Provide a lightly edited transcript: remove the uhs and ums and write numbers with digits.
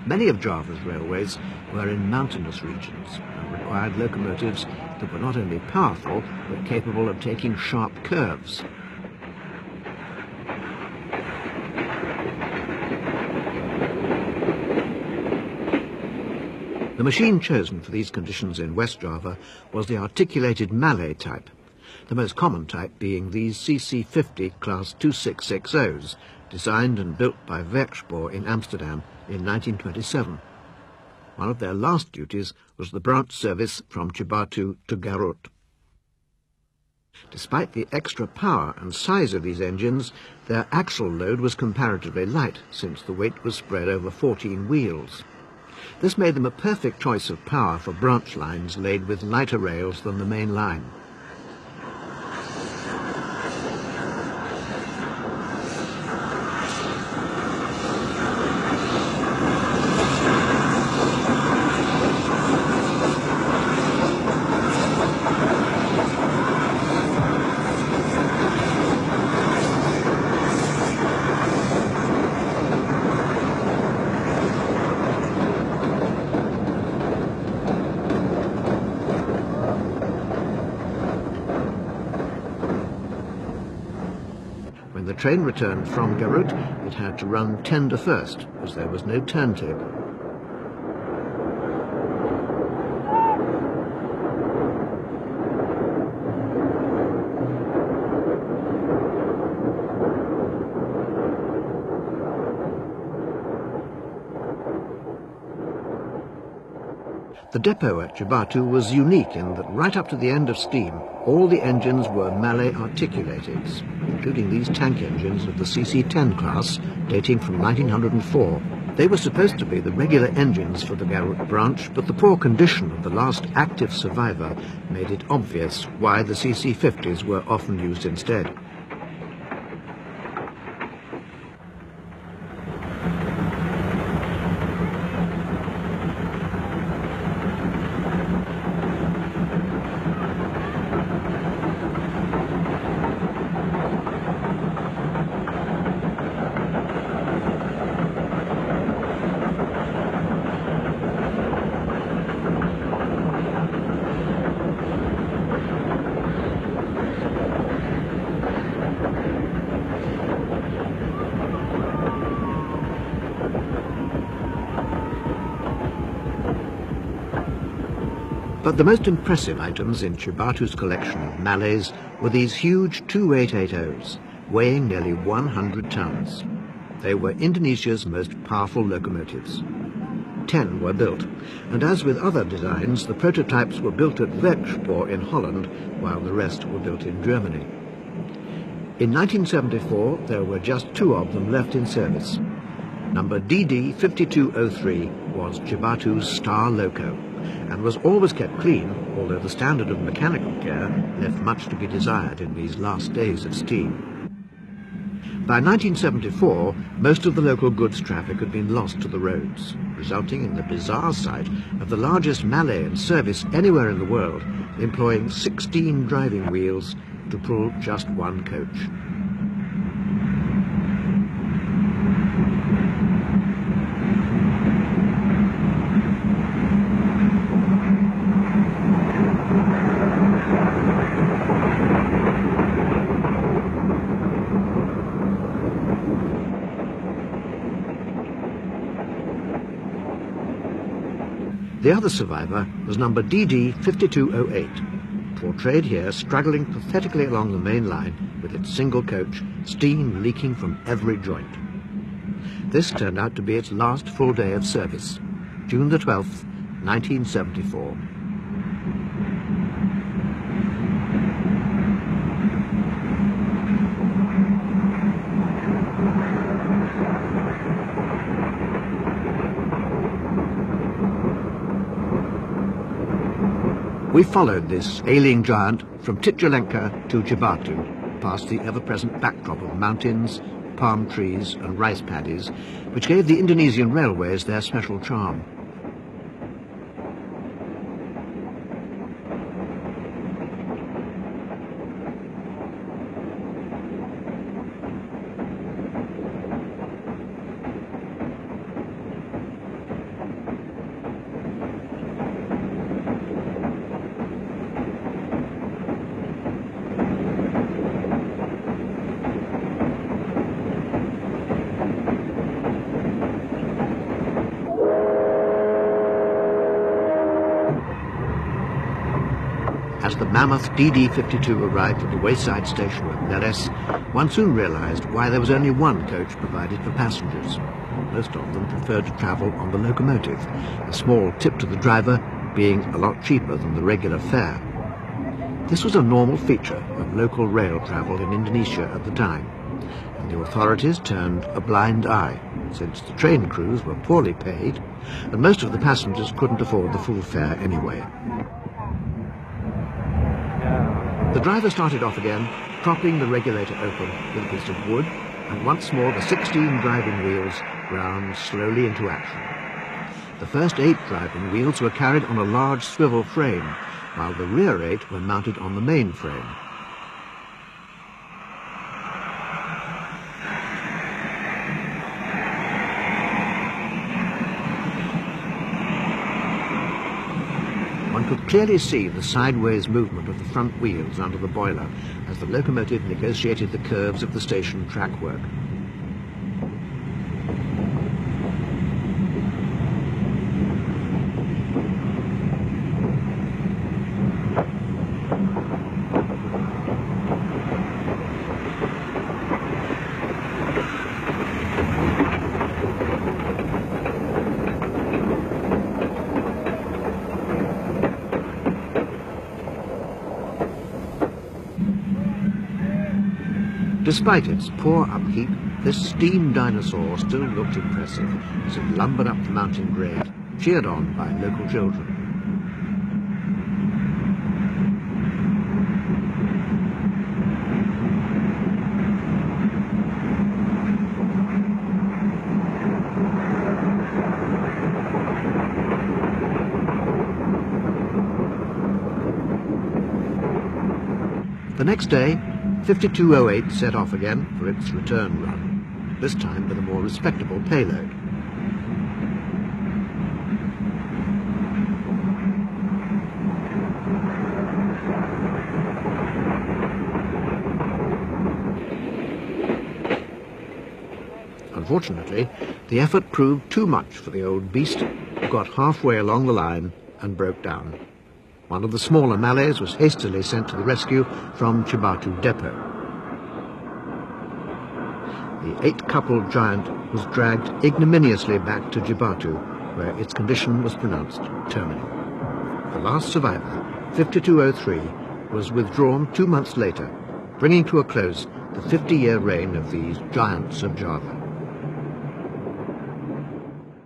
Many of Java's railways were in mountainous regions and required locomotives that were not only powerful but capable of taking sharp curves. The machine chosen for these conditions in West Java was the articulated Malay type, the most common type being these CC50 Class 2660s, designed and built by Werkspoor in Amsterdam in 1927. One of their last duties was the branch service from Cibatu to Garut. Despite the extra power and size of these engines, their axle load was comparatively light, since the weight was spread over 14 wheels. This made them a perfect choice of power for branch lines laid with lighter rails than the main line. When the train returned from Garut, it had to run tender first, as there was no turntable. The depot at Cibatu was unique in that right up to the end of steam, all the engines were Malay articulateds, including these tank engines of the CC10 class, dating from 1904. They were supposed to be the regular engines for the Garut branch, but the poor condition of the last active survivor made it obvious why the CC50s were often used instead. But the most impressive items in Cibatu's collection of Malays were these huge 2880s, weighing nearly 100 tons. They were Indonesia's most powerful locomotives. 10 were built, and as with other designs, the prototypes were built at Werkspoor in Holland, while the rest were built in Germany. In 1974, there were just 2 of them left in service. Number DD 5203 was Cibatu's star loco, and was always kept clean, although the standard of mechanical care left much to be desired in these last days of steam. By 1974, most of the local goods traffic had been lost to the roads, resulting in the bizarre sight of the largest Malay in service anywhere in the world, employing 16 driving wheels to pull just one coach. The other survivor was number DD 5208, portrayed here struggling pathetically along the main line with its single coach, steam leaking from every joint. This turned out to be its last full day of service, June the 12th, 1974. We followed this ailing giant from Titjelenka to Cibatu, past the ever-present backdrop of mountains, palm trees and rice paddies, which gave the Indonesian railways their special charm. As the mammoth DD-52 arrived at the wayside station of Neres, one soon realized why there was only one coach provided for passengers. Most of them preferred to travel on the locomotive, a small tip to the driver being a lot cheaper than the regular fare. This was a normal feature of local rail travel in Indonesia at the time, and the authorities turned a blind eye, since the train crews were poorly paid, and most of the passengers couldn't afford the full fare anyway. The driver started off again, propping the regulator open with a piece of wood, and once more the 16 driving wheels ground slowly into action. The first 8 driving wheels were carried on a large swivel frame, while the rear 8 were mounted on the main frame. One could clearly see the sideways movement of the front wheels under the boiler as the locomotive negotiated the curves of the station track work. Despite its poor upkeep, this steam dinosaur still looked impressive as it lumbered up the mountain grade, cheered on by local children. The next day, 5208 set off again for its return run, this time with a more respectable payload. Unfortunately, the effort proved too much for the old beast, who got halfway along the line and broke down. One of the smaller Malays was hastily sent to the rescue from Cibatu depot. The 8-coupled giant was dragged ignominiously back to Cibatu, where its condition was pronounced terminal. The last survivor, 5203, was withdrawn 2 months later, bringing to a close the 50-year reign of these giants of Java.